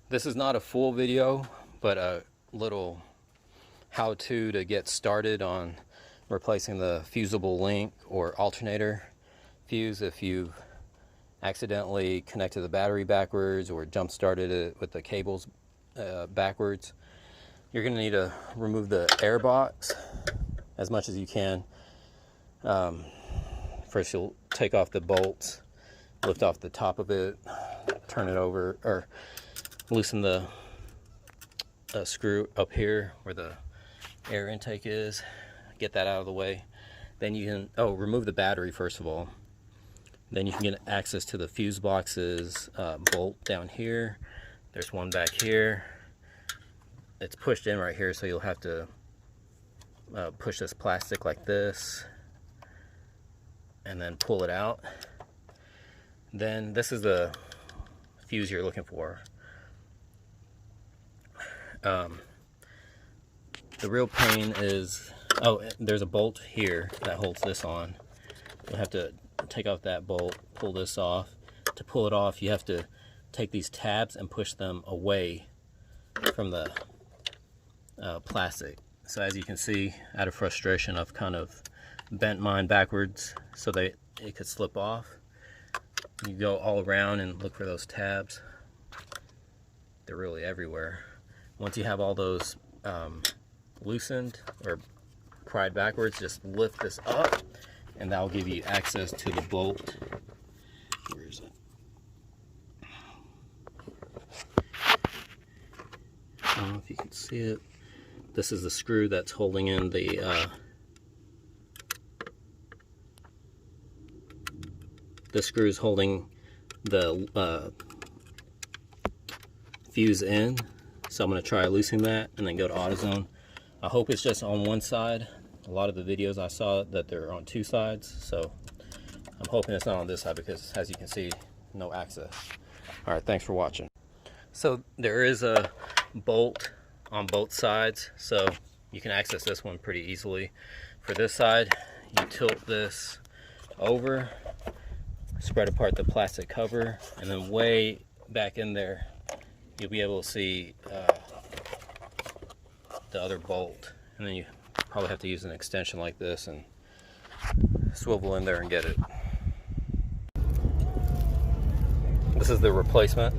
This is not a full video, but a little how-to to get started on replacing the fusible link or alternator fuse if you've accidentally connected the battery backwards or jump started it with the cables backwards. You're going to need to remove the air box as much as you can. First you'll take off the bolts, lift off the top of it, turn it over, or loosen the screw up here where the air intake is, get that out of the way. Then you can remove the battery first of all. Then you can get access to the fuse box's bolt down here. There's one back here. It's pushed in right here, so you'll have to push this plastic like this and then pull it out. Then this is the fuse you're looking for. The real pain is, there's a bolt here that holds this on. You'll have to take off that bolt, pull this off. To pull it off, you have to take these tabs and push them away from the plastic. So as you can see, out of frustration, I've kind of bent mine backwards so that it could slip off. You go all around and look for those tabs. They're really everywhere. Once you have all those loosened or pried backwards, just lift this up and that will give you access to the bolt. Where is it? I don't know if you can see it. This is the screw that's holding in the this screw is holding the fuse in. So I'm going to try loosening that and then go to AutoZone. I hope it's just on one side. A lot of the videos I saw that they're on two sides, so I'm hoping it's not on this side because, as you can see, no access. Alright, thanks for watching. So there is a bolt on both sides, so you can access this one pretty easily. For this side, you tilt this over, spread apart the plastic cover, and then way back in there you'll be able to see the other bolt, and then you probably have to use an extension like this and swivel in there and get it. This is the replacement.